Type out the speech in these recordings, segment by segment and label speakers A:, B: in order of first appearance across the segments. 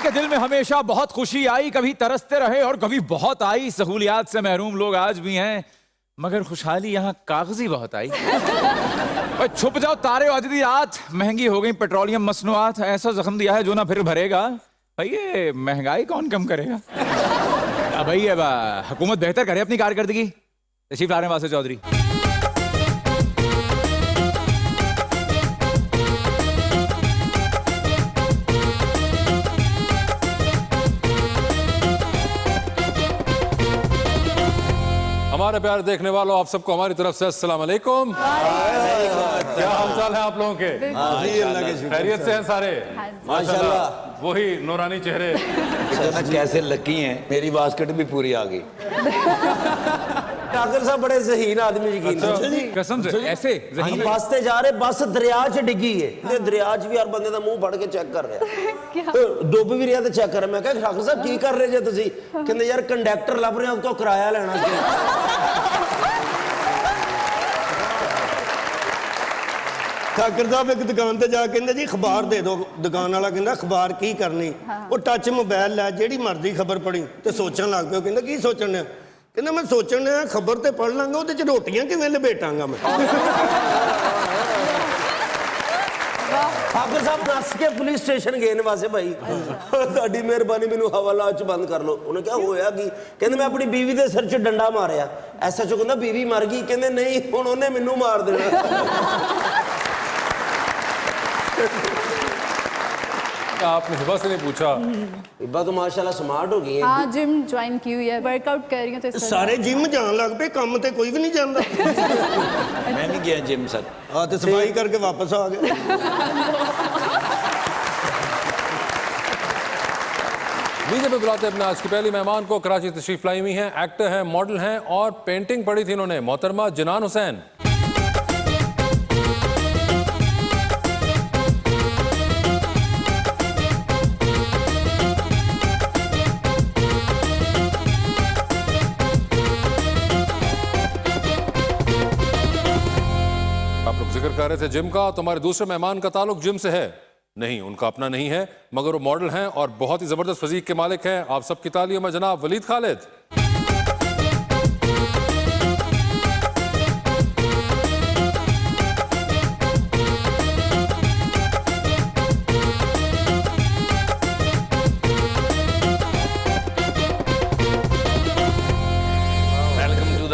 A: के दिल में हमेशा बहुत खुशी आई, कभी तरसते रहे और कभी बहुत आई। सहूलियात से महरूम लोग आज भी हैं, मगर खुशहाली यहाँ कागजी बहुत आई। भाई छुप जाओ तारे अजदी रात, महंगी हो गई पेट्रोलियम मसनूआत। ऐसा जख्म दिया है जो ना फिर भरेगा। भाई ये महंगाई कौन कम करेगा? भाई अब हुकूमत बेहतर करे अपनी कारकर्दगी। तशरीफ ला रहे हैं वासिफ चौधरी।
B: हमारे प्यारे देखने वालों, आप सबको हमारी तरफ से अस्सलाम वालेकुम। क्या हाल चाल है आप लोगों के? खैरियत से हैं सारे? माशाल्लाह। वही नूरानी चेहरे।
C: कैसे लकी हैं, मेरी बास्केट भी पूरी आ गई।
D: ठाकर साहब बड़े ज़हीन आदमी यकीन।
A: अच्छा, कसम से ऐसे
D: हम बसते जा रहे, बस दरिया च डिगी है। दरिया च भी हर बंदे का मुंह फड़ के चेक कर रहा, डुब भी रहा तो चेक कर रहा। मैं कहा ठाकर साहब की कर रहे जे तुसी? कहंदे यार कंडक्टर लभ रहे हैं, उसको किराया लेना। ठाकर साहब एक दुकान ते जा कहंदे जी अखबार दे दो। दुकान वाला कहंदा अखबार की करनी? वो टच मोबाइल लै, जेड़ी मर्जी खबर पढ़ी ते सोचन लग पिया। कहंदा की सोचन है? कहंदा मैं सोचन डया खबर ते पढ़ लांगा, ओदे च रोटियां किवें लपेटांगा मैं। ठाकर साहब नस के पुलिस स्टेशन गए ने वासे भाई, तुहाडी मेहरबानी मैनू हवाला च बंद कर लो। उन्हें क्या होया कि? कहंदे मैं अपनी बीवी दे सिर च डंडा मारिया। SHO कहंदा बीवी मर गई? कहंदे नहीं, हुण ओहने मैनू मार देना।
B: आपने हिबा से नहीं पूछा?
D: हिबा तो माशाल्लाह स्मार्ट हो गई है।
E: हाँ, जिम ज्वाइन की हुई है, वर्कआउट कर रही हूँ। तो
D: सारे जिम जान लग पे, काम ते कोई भी नहीं जानता।
C: मैं भी गया जिम सर।
D: हाँ तो सफाई करके वापस आ गए।
B: लीजिए पे बुलाते अपने आज की पहली मेहमान को। कराची तशरीफ लाई हुई हैं, एक्टर हैं, मॉडल हैं और पेंटिंग पढ़ी थी इन्होंने। मोहतरमा जनान हुसैन। जिक्र कर रहे थे जिम का, तो हमारे दूसरे मेहमान का ताल्लुक जिम से है नहीं, उनका अपना नहीं है, मगर वो मॉडल हैं और बहुत ही जबरदस्त फिजीक के मालिक हैं। आप सबकी तालियों में जनाब वलीद खालिद।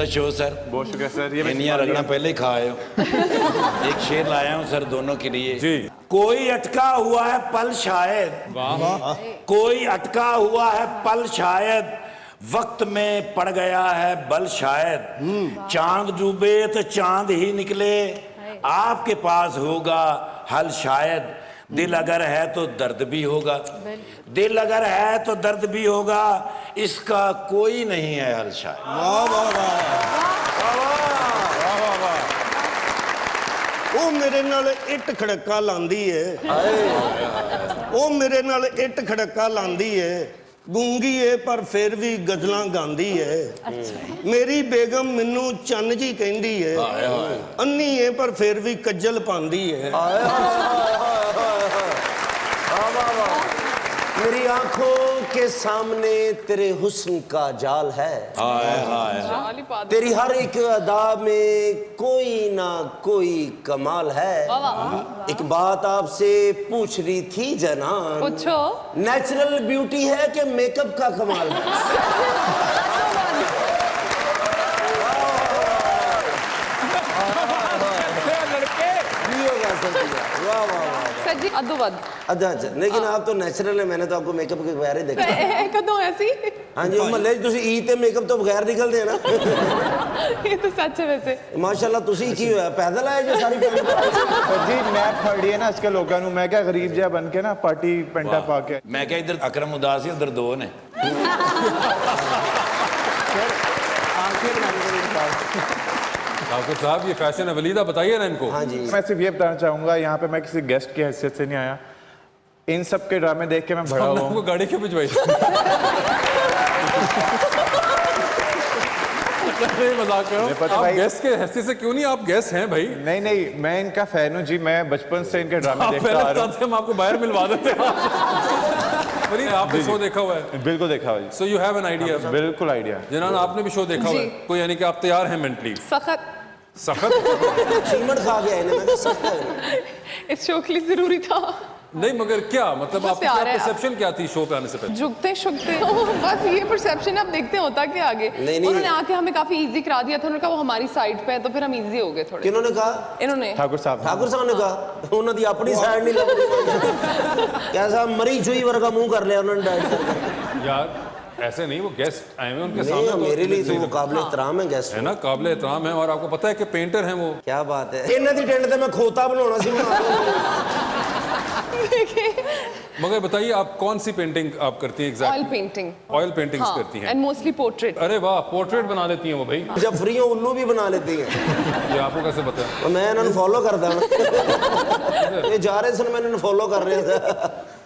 C: शो सर, बहुत शुक्रिया सर। ये इंडिया रगड़ा पहले ही खाए हो। एक शेर लाया हूँ सर दोनों के लिए
B: जी।
D: कोई अटका हुआ है पल शायद, कोई अटका हुआ है पल शायद, वक्त में पड़ गया है बल शायद। चांद डूबे तो चांद ही निकले, आपके पास होगा हल शायद। दिल अगर है तो दर्द भी होगा, दिल अगर है तो दर्द भी होगा, इसका कोई नहीं है हल शायद। वाह वाह वाह। वो मेरे नाल इट खड़का लांदी है, वो मेरे नाल इट खड़का लांदी है, गूंगी है पर फिर भी गजलां गांदी है। मेरी बेगम मैनू चन्न जी कहंदी है, अन्नी है पर फिर भी कज्जल पांदी है। मेरी आंखों के सामने तेरे हुस्न का जाल है, तेरी हर एक अदा में कोई ना कोई कमाल है। एक बात आपसे पूछ रही थी जनान,
E: पूछो।
D: नेचुरल ब्यूटी है कि मेकअप का कमाल है?
E: सर जी अदोवद।
D: अच्छा, लेकिन आप तो नेचुरल है, मैंने तो आपको मेकअप के बगैर ही देखा।
E: कदों ऐसी?
D: हाँ जी, महल्ले तुसी ईद ते मेकअप तो बगैर निकलते हैं ना।
E: ये तो सच है वैसे।
D: माशाल्लाह तुसी की होया, पैदल आए जो सारी पैंट
F: जी मैं फड़ी है ना इसके लोगों को, मैं क्या गरीब जा बन के ना पार्टी पेंटा पा के।
C: मैं क्या इधर अकरम उदास है, उधर दो ने।
B: ठाकुर साहब ये फैशन है, वलीदा बताइए ना इनको।
D: हाँ जी।
F: मैं सिर्फ ये बताना चाहूंगा, यहाँ पे मैं किसी गेस्ट की हैसियत से नहीं आया, इन सब के ड्रामे देख के मैं बड़ा हुआ हूँ।
B: गाड़ी क्यों भिजवाई? मजाक कर रहा हूं। आप गेस्ट के हैसियत से क्यों नहीं? आप गेस्ट हैं भाई।
F: नहीं नहीं, मैं इनका फैन हूँ जी, मैं बचपन से इनके ड्रामे देखता आ रहा हूं।
B: हम आपको बाहर मिलवा देते हैं। फरीद आपने शो देखा हुआ है?
F: बिल्कुल देखा भाई,
B: so you have an idea?
F: बिल्कुल आइडिया।
B: जिन्होंने आपने भी शो देखा हुआ है,
E: जी।
B: कोई यानी कि आप तैयार हैं मेंटली?
E: सख्त
B: सख्त?
G: सीमेंट खा गया इन्हें, मैं तो सख्त है।
E: इस शो के लिए जरूरी था।
B: नहीं मगर क्या मतलब
E: बस
B: आपकी
E: प्यार है।
B: परसेप्शन क्या थी शो पे आने से पहले?
E: झुकते शुकते बस ये परसेप्शन आप देखते हैं होता क्या आगे।
G: नहीं।
E: उन्होंने आके हमें काफी इजी करा दिया था, उन्होंने कहा वो हमारी साइड पे है तो फिर हम इजी हो गए थोड़े।
G: किन्होंने कहा?
E: इन्होंने
F: ठाकुर साहब
G: ठाकुर साहब ने कहा। उन्होंने अपनी साइड नहीं लग कैसा मरी चुई वर्गा मुंह कर लिया उन्होंने डाइट करके।
B: यार ऐसे नहीं, वो गेस्ट आए हुए उनके
G: नहीं,
B: सामने तो
G: मेरे लिए तो
B: सही
G: वो काबिल एहतराम है गेस्ट
B: है ना, काबिल एहतराम है। और आपको पता है कि पेंटर हैं वो।
G: क्या बात है, इन्हें दी टेंट ते मैं खोता बनाना सी
B: मगर बताइए आप कौन सी पेंटिंग आप करती हैं
E: oil
B: exactly?
E: Painting.
B: Oil paintings करती हैं
E: एंड मोस्टली पोर्ट्रेट।
B: अरे वाह, पोर्ट्रेट बना लेती हैं वो भाई।
G: जब फ्री हो उल्लू भी बना लेती हैं।
B: ये आपको कैसे पता है?
G: तो मैं इन्हें फॉलो करता हूं। ये जा रहे सन मैं इन्हें फॉलो कर रहा था,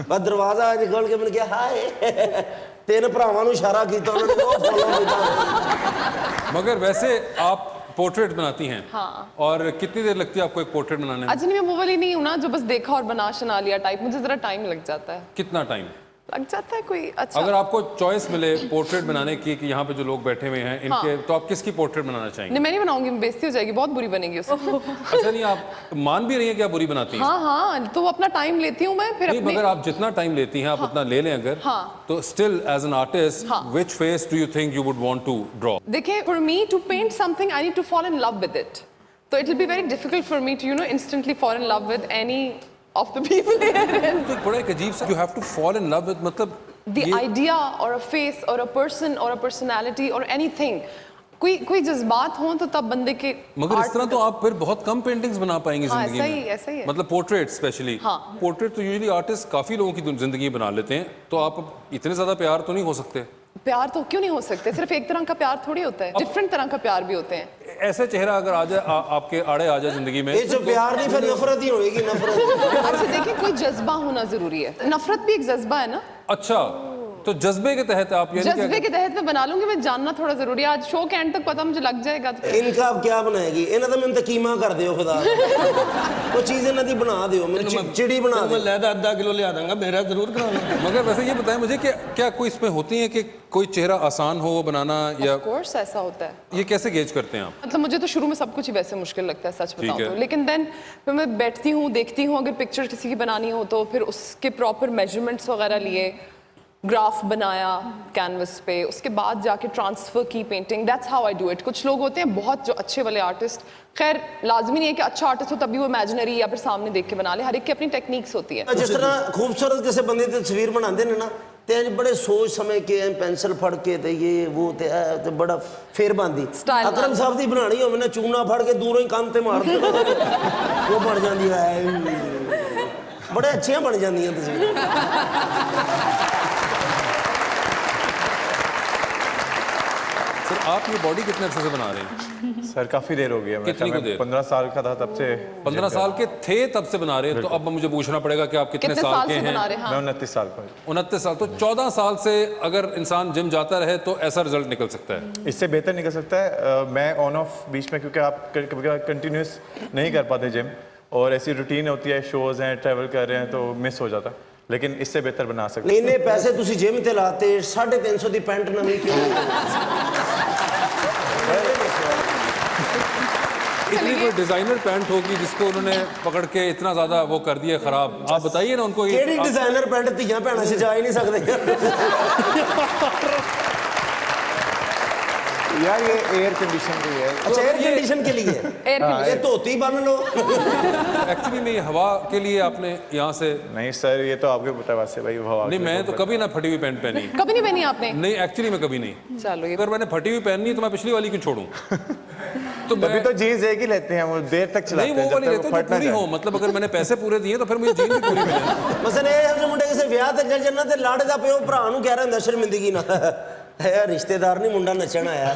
G: बस दरवाजा आज खोल के मैंने कहा हाय, तीन भरावां नूं इशारा किया, उन्होंने वो फॉलो किया।
B: मगर वैसे आप पोर्ट्रेट बनाती हैं?
E: हाँ।
B: और कितनी देर लगती है आपको एक पोर्ट्रेट बनाने में?
E: अच्छा नहीं, मैं वो वाली नहीं हूँ ना जो बस देखा और बना शना लिया टाइप। मुझे जरा टाइम लग जाता है।
B: कितना टाइम
E: लग जाता है कोई अच्छा।
B: अगर आपको चॉइस मिले पोर्ट्रेट बनाने की कि यहाँ पे जो लोग बैठे हुए हैं इनके, तो आप किसकी पोर्ट्रेट बनाना चाहेंगे?
E: नहीं मैं नहीं बनाऊंगी, बेइज्जती हो जाएगी, बहुत बुरी बनेगी उससे।
B: अच्छा नहीं, आप मान भी रही हैं कि आप बुरी बनाती हैं?
E: हाँ तो अपना टाइम लेती हूँ मैं फिर
B: नहीं
E: अपने।
B: मगर आप जितना टाइम लेती हैं आप उतना ले लें अगर,
E: हाँ।
B: तो स्टिल एज एन आर्टिस्ट
E: हाँ।
B: Which face do you think you would want to draw?
E: देखिए, for me to paint something I need to fall in love with it. तो it will be very difficult for me to instantly fall in love with any of the people here.
B: तो बड़ा एक अजीब सा, you have to fall in love with, मतलब
E: The idea or a face or a person or a personality or anything, कोई जज्बात हो तो तब बंदे के
B: मगर इस
E: art
B: तरह तो आप फिर बहुत कम पेंटिंग्स बना पाएंगे
E: हाँ,
B: जिंदगी
E: ऐसा ही-
B: में।
E: ऐसा ही है।
B: मतलब पोर्ट्रेट स्पेशली।
E: हाँ।
B: पोर्ट्रेट तो यूजुअली आर्टिस्ट काफी लोगों की जिंदगी बना लेते हैं, तो आप इतने ज्यादा प्यार तो नहीं हो सकते।
E: प्यार तो क्यों नहीं हो सकते? सिर्फ एक तरह का प्यार थोड़ी होता है, डिफरेंट तरह का प्यार भी होते हैं।
B: ऐसे चेहरा अगर आ जाए आपके आड़े आ जाए जिंदगी में,
G: ये जो प्यार नहीं फिर नफरत ही होएगी, नफरत।
E: अच्छा देखिए, कोई जज्बा होना जरूरी है। नफरत भी एक जज्बा है ना।
B: अच्छा तो जज्बे के तहत आप यानी
E: जज्बे
B: क्या?
E: के तहत मैं बना लूंगी, मैं जानना थोड़ा जरूरी है। आज शो के एंड तक पता मुझे लग जाएगा तो।
G: इनका आप क्या बनाएगी? इन्हें तो मैंने कीमा कर दियो खुदा। वो चीज इन्हें दी बना दियो, मैंने चिड़ी बना
H: मैं
G: दो।
H: लैदा आधा किलो ले दूंगा, मेरा जरूर कराना।
B: मगर वैसे ये बताएं मुझे कि क्या कोई इसमें होती है कि कोई चेहरा आसान हो बनाना, या
E: ऑफ कोर्स ऐसा होता है।
B: ये कैसे गेज करते हैं आप?
E: मतलब मुझे तो शुरू में सब कुछ ही वैसे मुश्किल लगता है, सच बताऊं
B: है।
E: तो। लेकिन देन मैं बैठती हूँ, देखती हूँ, अगर पिक्चर किसी की बनानी हो तो फिर उसके प्रॉपर मेजरमेंट्स वगैरह लिए, ग्राफ बनाया कैनवस पे, उसके बाद जाके ट्रांसफर की painting. That's how I do it. कुछ लोग होते हैं बहुत जो अच्छे वाले आर्टिस्ट, खैर लाजमी नहीं है कि अच्छा आर्टिस्ट हो तभी वो इमेजिनरी या फिर सामने देख के बना ले, हर एक की अपनी टेक्निक्स होती है।
G: जिस तरह खूबसूरत किसी बंदे की तस्वीर बनाते ने ना, ते बड़े सोच समझ के पेंसिल फड़ के ते ये वो ते बड़ा फेर बांधी।
E: Style
G: अकरम साहब की बनानी हो मैंने चूना फड़ के दूरों ही कंध ते मार दे, वो बन जाती है। बड़े अच्छियां बन जाती तस्वीर।
B: सर आप ये बॉडी कितने अरसे से बना रहे हैं?
F: सर काफी देर हो गई है।
B: कितनी को देर?
F: 15 साल का था तब से।
B: 15 साल के थे तब से बना रहे हैं, तो अब मुझे पूछना पड़ेगा कि आप कितने
E: कितने
B: साल के
E: से बना
B: हैं?
E: रहे हैं?
F: मैं 29 साल का हूँ।
B: 29 साल, तो 14 साल से अगर इंसान जिम जाता रहे तो ऐसा रिजल्ट निकल सकता है?
F: इससे बेहतर निकल सकता है। मैं ऑन ऑफ बीच में, क्योंकि आप कंटिन्यूस नहीं कर पाते जिम, और ऐसी रूटीन होती है, शोज हैं, ट्रैवल कर रहे हैं, तो मिस हो जाता। लेकिन इससे बेहतर बना सकते।
G: नहीं नहीं पैसे तुसी जिम ते लाते, 350 दी पैंट नवी क्यों?
B: इतनी कोई डिजाइनर पैंट होगी जिसको उन्होंने पकड़ के इतना ज्यादा वो कर दिया खराब। आप बताइए ना उनको।
G: केड़ी डिजाइनर पैंट धीयां भैणां से जा ही नहीं सकते
F: यार ये एयर कंडीशन के लिए है।
G: अच्छा एयर कंडीशन के लिए
E: एयर
G: ये धोती बन लो।
B: एक्चुअली में ये हवा के लिए आपने यहाँ से?
F: नहीं सर, ये तो आपके पता है भाई, हवा
B: नहीं, मैं तो कभी ना फटी हुई पैंट पहनी।
E: कभी नहीं पहनी आपने?
B: नहीं एक्चुअली मैं कभी नहीं।
E: चलो ये
B: अगर मैंने फटी हुई पहननी है तो मैं पिछली वाली क्यों छोड़ूं? तो
F: तभी तो जीन्स एक ही लेते हैं, वो देर तक चलाते
B: नहीं,
F: हैं
B: वो वाली
F: जब
B: लेते
F: तक
B: हैं
F: फट
B: जो
F: ना
B: पूरी हो।
F: जाए।
B: मतलब अगर मैंने पैसे पूरे दिए तो फिर मुझे जीन भी पूरी मिले।
G: मसलन ये है मुंडे किसी ब्याह ते चल जन्ना ते लाड़े दा पिओ भरा नूं कह रहा हुंदा शर्मिंदगी ना, है रिश्तेदार नहीं मुंडा नचण आया।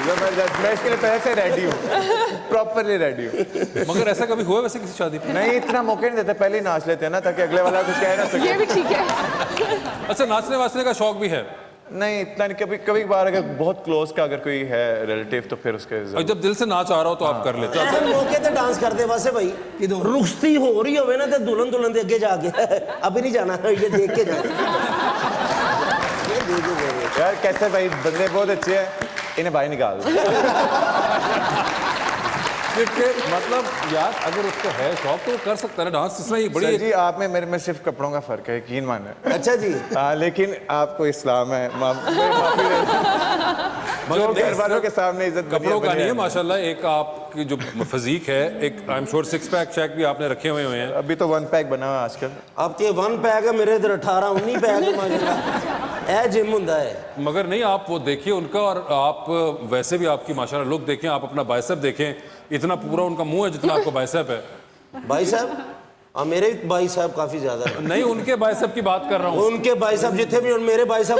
F: जबरदस्त, मैं इसके लिए पहले से रेडी हूँ, प्रॉपरली रेडी हूँ।
B: मगर ऐसा कभी हुआ वैसे किसी शादी पे?
F: नहीं, इतना मौके नहीं देते, पहले ही नाच लेते हैं ना, ताकि अगले वाला कुछ कह ना
E: ये
F: सके।
E: भी ठीक है।
B: अच्छा नाचने वाचने का शौक भी है?
F: नहीं इतना नहीं, कभी कभी बार अगर बहुत क्लोज का अगर कोई है रिलेटिव तो फिर उसके
B: और जब दिल से नाच आ रहा हो तो आप कर लेते हो।
G: ऐसे मौके ते डांस करते वैसे भाई रुखसती हो रही होवे ना ते दुल्हन दुल्हन दे अगे जाके अभी नहीं जाना, ये देख के जाना।
F: यार कैसे भाई, बंदे बहुत अच्छे हैं, इन्हें भाई निकाल दो।
B: मतलब यार अगर उसको है शौक तो वो कर सकता है ना डांस, इसमें ये
F: सर
B: बड़ी
F: जी आप में मेरे में सिर्फ कपड़ों का फर्क है, यकीन माने।
G: अच्छा जी।
F: लेकिन आपको इस्लाम है, मगर घर वालों के सामने इज्जत
B: कपड़ों का नहीं है माशाल्लाह, एक आपकी जो फिजिक है, एक आई एम श्योर 6 पैक शैक भी आपने रखे हुए हैं।
F: अभी तो 1 पैक बना हुआ है आजकल।
G: अब तो 1 पैक है, मेरे इधर 18 19 पैक है माशाल्लाह। ए जिम हुंदा है।
B: मगर नहीं, आप वो देखिए उनका, और आप वैसे भी आपकी माशाल्लाह लुक देखें, आप अपना बाइसेप देखें, इतना पूरा उनका मुंह है जितना आपका बाइसेप है।
G: भाई साहब मेरे भाई साहब काफी ज्यादा है।
B: नहीं, उनके बाइसेप की बात कर रहा हूँ।
G: उनके भाई साहब जितने भी मेरे भाई साहब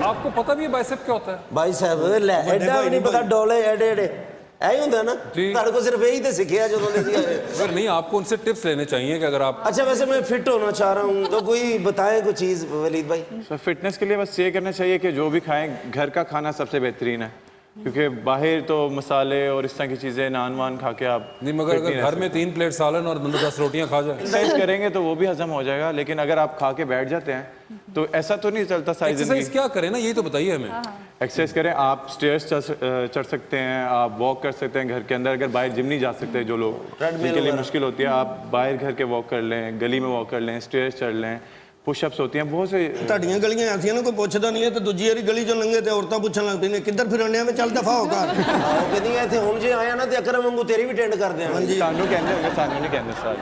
B: आपको पता भी है बाइसेप क्या होता है?
G: भाई साहब एडा भी नहीं पता, डोले एडे एडे ऐ ਹੁੰਦਾ ना
B: जी।
G: तारे को सिर्फ यही तो सीखा जो
B: अगर नहीं, आपको उनसे टिप्स लेने चाहिए कि अगर आप।
G: अच्छा वैसे मैं फिट होना चाह रहा हूँ तो कोई बताएं कोई चीज वलीद भाई।
F: सर फिटनेस के लिए बस ये करना चाहिए कि जो भी खाएं घर का खाना सबसे बेहतरीन है, क्योंकि बाहर तो मसाले और इस तरह की चीज़ें नान वान खा के आप
B: नहीं, मगर अगर घर में 3 प्लेट सालन और 10 रोटियां खा जाए,
F: एक्सरसाइज करेंगे तो वो भी हजम हो जाएगा, लेकिन अगर आप खा के बैठ जाते हैं तो ऐसा तो नहीं चलता सारी
B: एक्सरसाइज
F: जिंदगी।
B: क्या करें ना, यही तो बताइए हमें।
F: एक्सरसाइज करें, आप स्टेयर्स चढ़ सकते हैं, आप वॉक कर सकते हैं घर के अंदर, अगर बाहर जिम नहीं जा सकते जो लोग जिनके लिए मुश्किल होती है, आप बाहर घर के वॉक कर लें, गली में वॉक कर लें, स्टेयर्स चढ़ लें, पुशअप्स होती हैं बहुत से।
H: ਤੁਹਾਡੀਆਂ ਗਲੀਆਂ ਐਸੀਆਂ ਨਾ ਕੋਈ ਪੁੱਛਦਾ ਨਹੀਂ ਹੈ ਤੇ ਦੂਜੀ ਵਾਰੀ ਗਲੀ ਚੋਂ ਲੰਘੇ ਤੇ ਔਰਤਾਂ ਪੁੱਛਣ ਲੱਗ ਪੈਂਦੀਆਂ ਕਿੱਧਰ ਫਿਰਨ ਡਿਆ ਵੇ, ਚੱਲ ਦਫਾ ਹੋ ਘਰ।
G: ਆਹੋ ਕਹਿੰਦੀਆਂ ਇੱਥੇ ਹੁਣ ਜੇ ਆਇਆ ਨਾ ਤੇ ਅਕਰਮ ਵਾਂਗੂ ਤੇਰੀ ਵੀ ਟੈਂਡ ਕਰਦੇ ਆਂ।
F: सानू कहते होंगे, सानू नहीं कहते सर।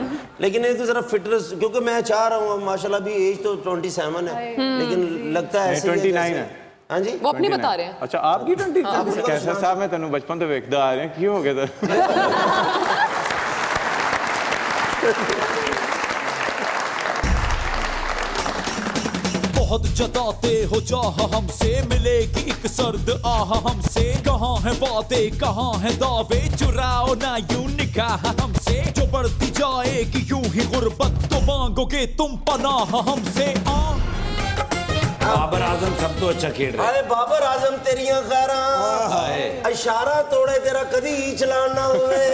G: लेकिन एक जरा फिटनेस, क्योंकि मैं चाह रहा हूँ माशाल्लाह भी एज तो 27 है, लेकिन लगता है ऐसे ही
F: 29 है।
G: हाँ जी
E: वो अपनी बता रहे हैं।
F: अच्छा आपकी 20 कैसा साहब, मैं तेन बचपन तो वेखदा आ रहा हूं, की हो गया
I: बहुत जताते हो चाह हमसे, मिलेगी एक सर्द आह हमसे। कहाँ है वादे कहाँ है दावे, चुराओ ना यूं निकाह हमसे। जो बढ़ती जाएगी यूं ही गुर्बत, तो मांगोगे तुम पनाह हमसे।
D: बाबर आजम सब तो अच्छा खेल रहा है।
G: अरे बाबर आजम तेरियां खैरां, इशारा तोड़े तेरा कदी चलान ना होवे।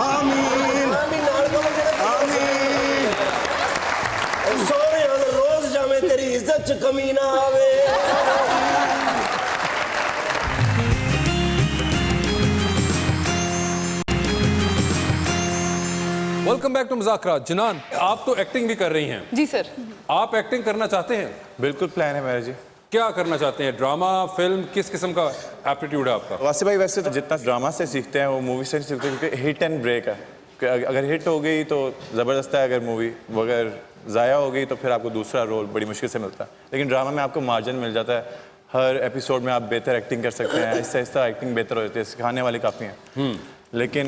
G: आमीन आमीन नाल बोलो जेड़ा आमीन। सोने रोज जावे तेरी इज्जत च कमी ना आवे।
B: Welcome back to Muzakraat. Jinaan, आप तो एक्टिंग भी कर रही हैं।
E: जी सर।
B: आप एक्टिंग करना चाहते हैं?
F: बिल्कुल प्लान है मेरा जी।
B: क्या करना चाहते हैं? ड्रामा, फिल्म, किस किस्म का एप्टीट्यूड है आपका?
F: वासी भाई वैसे तो जितना ड्रामा से सीखते हैं वो मूवी से नहीं सीखते, क्योंकि हिट एंड ब्रेक है कि अगर हिट हो गई तो ज़बरदस्त है, अगर मूवी अगर ज़ाया हो गई तो फिर आपको दूसरा रोल बड़ी मुश्किल से मिलता है। लेकिन ड्रामा में आपको मार्जिन मिल जाता है, हर एपिसोड में आप बेहतर एक्टिंग कर सकते हैं, आहिस्ता आहिस्ता एक्टिंग बेहतर हो जाती है, सिखाने वाले काफ़ी हैं। लेकिन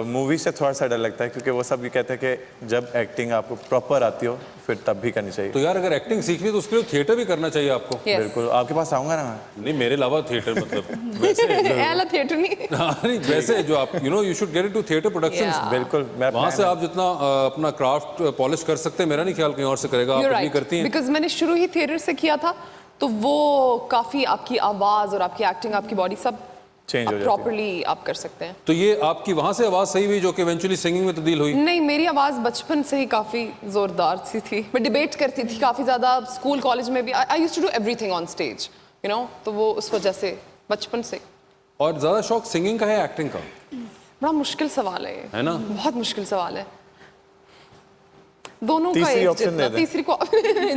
F: मूवी से थोड़ा सा डर लगता है, क्योंकि वो सब ये कहते हैं कि जब एक्टिंग आपको प्रॉपर आती हो फिर तब भी करनी चाहिए।
B: तो यार अगर एक्टिंग सीखनी तो उसके लिए थिएटर भी करना चाहिए आपको।
E: Yes.
F: बिल्कुल, आपके पास आऊँगा ना मैं।
B: नहीं, मेरे अलावा थिएटर मतलब वैसे
E: एला थिएटर नहीं।
B: नहीं, वैसे जो आप you should get into theatre productions.
E: Yeah.
F: बिल्कुल, मैं
B: वहाँ से आप जितना अपना क्राफ्ट पॉलिश कर सकते हैं, मेरा नहीं ख्याल कहीं और से करेगा। आप भी करती हैं?
E: बिकॉज मैंने शुरू ही थिएटर से किया था, तो वो काफी आपकी आवाज और आपकी एक्टिंग, आपकी बॉडी सब
F: चेंज हो जाती है।
E: प्रॉपर्ली आप कर सकते हैं।
B: तो ये आपकी वहाँ से आवाज़ सही हुई जो कि इवेंचुअली सिंगिंग में तब्दील हुई?
E: नहीं, मेरी आवाज बचपन से ही काफी जोरदार सी थी। मैं डिबेट करती थी काफी ज्यादा, स्कूल कॉलेज में भी। I used to do everything on stage, you know, तो वो उस वजह से बचपन से।
B: और ज़्यादा शौक सिंगिंग का है एक्टिंग का?
E: बड़ा मुश्किल सवाल है ये,
B: है ना?
E: बहुत मुश्किल सवाल है। दोनों का
F: तीसरी
E: एक
F: option
E: जितना,
F: दे दें।
E: तीसरी को